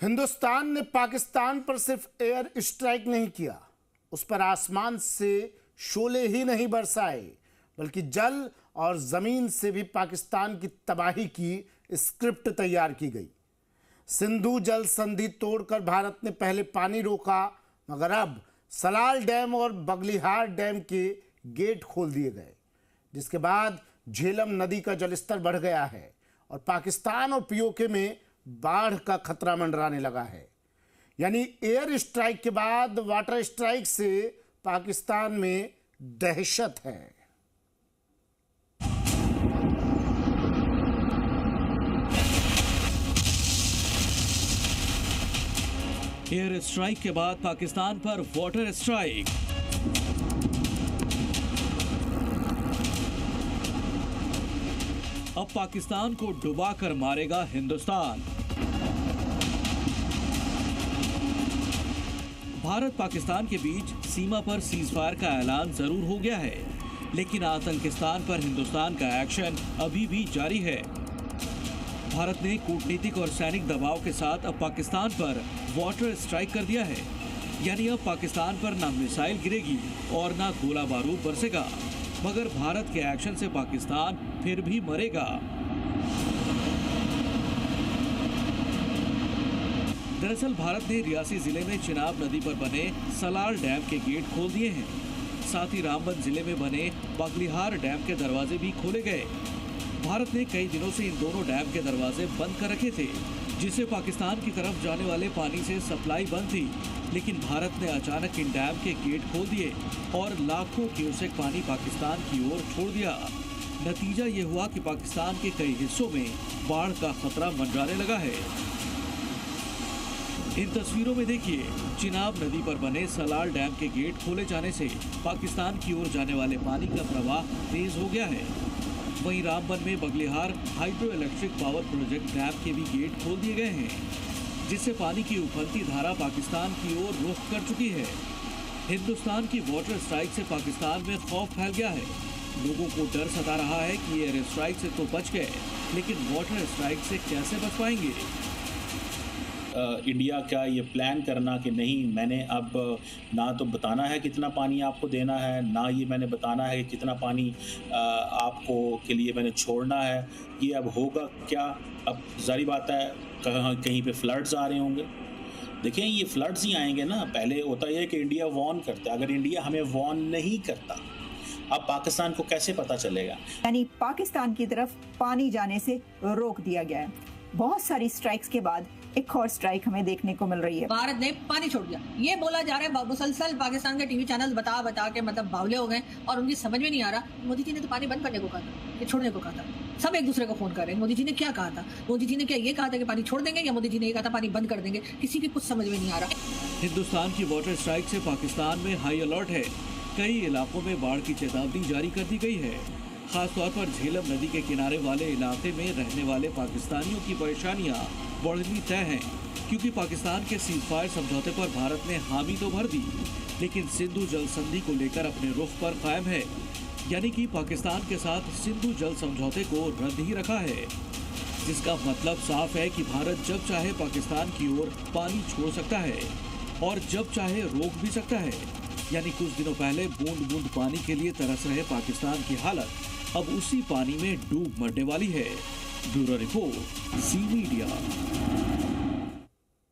हिंदुस्तान ने पाकिस्तान पर सिर्फ एयर स्ट्राइक नहीं किया, उस पर आसमान से शोले ही नहीं बरसाए, बल्कि जल और जमीन से भी पाकिस्तान की तबाही की स्क्रिप्ट तैयार की गई। सिंधु जल संधि तोड़कर भारत ने पहले पानी रोका, मगर अब सलाल डैम और बगलिहार डैम के गेट खोल दिए गए, जिसके बाद झेलम नदी का जलस्तर बढ़ गया है और पाकिस्तान और पीओके में बाढ़ का खतरा मंडराने लगा है। यानी एयर स्ट्राइक के बाद वाटर स्ट्राइक से पाकिस्तान में दहशत है। एयर स्ट्राइक के बाद पाकिस्तान पर वाटर स्ट्राइक। अब पाकिस्तान को डुबाकर मारेगा हिंदुस्तान। भारत पाकिस्तान के बीच सीमा पर सीजफायर का ऐलान जरूर हो गया है, लेकिन आतंकिस्तान पर हिंदुस्तान का एक्शन अभी भी जारी है। भारत ने कूटनीतिक और सैनिक दबाव के साथ अब पाकिस्तान पर वाटर स्ट्राइक कर दिया है। यानी अब पाकिस्तान पर ना मिसाइल गिरेगी और ना गोला बारूद बरसेगा, मगर भारत के एक्शन से पाकिस्तान फिर भी मरेगा। दरअसल भारत ने रियासी जिले में चिनाब नदी पर बने सलाल डैम के गेट खोल दिए हैं। साथ ही रामबन जिले में बने बगलिहार डैम के दरवाजे भी खोले गए। भारत ने कई दिनों से इन दोनों डैम के दरवाजे बंद कर रखे थे, जिससे पाकिस्तान की तरफ जाने वाले पानी से सप्लाई बंद थी। लेकिन भारत ने अचानक इन डैम के गेट खोल दिए और लाखों क्यूसेक पानी पाकिस्तान की ओर छोड़ दिया। नतीजा ये हुआ कि पाकिस्तान के कई हिस्सों में बाढ़ का खतरा मंडराने लगा है। इन तस्वीरों में देखिए, चिनाब नदी पर बने सलाल डैम के गेट खोले जाने से पाकिस्तान की ओर जाने वाले पानी का प्रवाह तेज हो गया है। वहीं रामबन में Baglihar hydro electric power project dam के भी गेट खोल दिए गए हैं, जिससे पानी की उफनती धारा पाकिस्तान की ओर रुख कर चुकी है। हिंदुस्तान की वाटर स्ट्राइक से पाकिस्तान में खौफ फैल गया है। लोगों को डर सता रहा है कि एयर स्ट्राइक से तो बच गए, लेकिन वाटर स्ट्राइक से कैसे बच पाएंगे। इंडिया का ये प्लान करना कि नहीं, मैंने अब ना तो बताना है कितना पानी आपको देना है, ना ये मैंने बताना है कि कितना पानी आपको के लिए मैंने छोड़ना है, ये अब होगा क्या। अब जारी बात है कहीं पे फ्लड्स आ रहे होंगे। देखें, ये फ्लड्स ही आएंगे ना। पहले होता है कि इंडिया वार्न करता है, अगर इंडिया हमें वार्न नहीं करता, अब पाकिस्तान को कैसे पता चलेगा। यानी पाकिस्तान की तरफ पानी जाने से रोक दिया गया है। बहुत सारी स्ट्राइक्स के बाद एक और स्ट्राइक हमें देखने को मिल रही है। भारत ने पानी छोड़ दिया, ये बोला जा रहा है। मुसलसल पाकिस्तान के टीवी चैनल बता के मतलब बावले हो गए और उनकी समझ में नहीं आ रहा। मोदी जी ने तो पानी बंद करने को कहा था, ये छोड़ने को कहा था। सब एक दूसरे को फोन कर रहे हैं, मोदी जी ने क्या कहा था। मोदी जी ने क्या ये कहा था कि पानी छोड़ देंगे, या मोदी जी ने ये कहा था पानी बंद कर देंगे। किसी की कुछ समझ में नहीं आ रहा। हिंदुस्तान की वाटर स्ट्राइक से पाकिस्तान में हाई अलर्ट है। कई इलाकों में बाढ़ की चेतावनी जारी कर दी गई है। खासतौर पर झेलम नदी के किनारे वाले इलाके में रहने वाले पाकिस्तानियों की परेशानियां बढ़नी तय हैं, क्योंकि पाकिस्तान के सीजफायर समझौते पर भारत ने हामी तो भर दी, लेकिन सिंधु जल संधि को लेकर अपने रुख पर कायम है। यानी कि पाकिस्तान के साथ सिंधु जल समझौते को रद्द ही रखा है, जिसका मतलब साफ है कि भारत जब चाहे पाकिस्तान की ओर पानी छोड़ सकता है और जब चाहे रोक भी सकता है। यानी कुछ दिनों पहले बूंद बूंद पानी के लिए तरस रहे पाकिस्तान की हालत अब उसी पानी में डूब मरने वाली है। Bureau report, C media.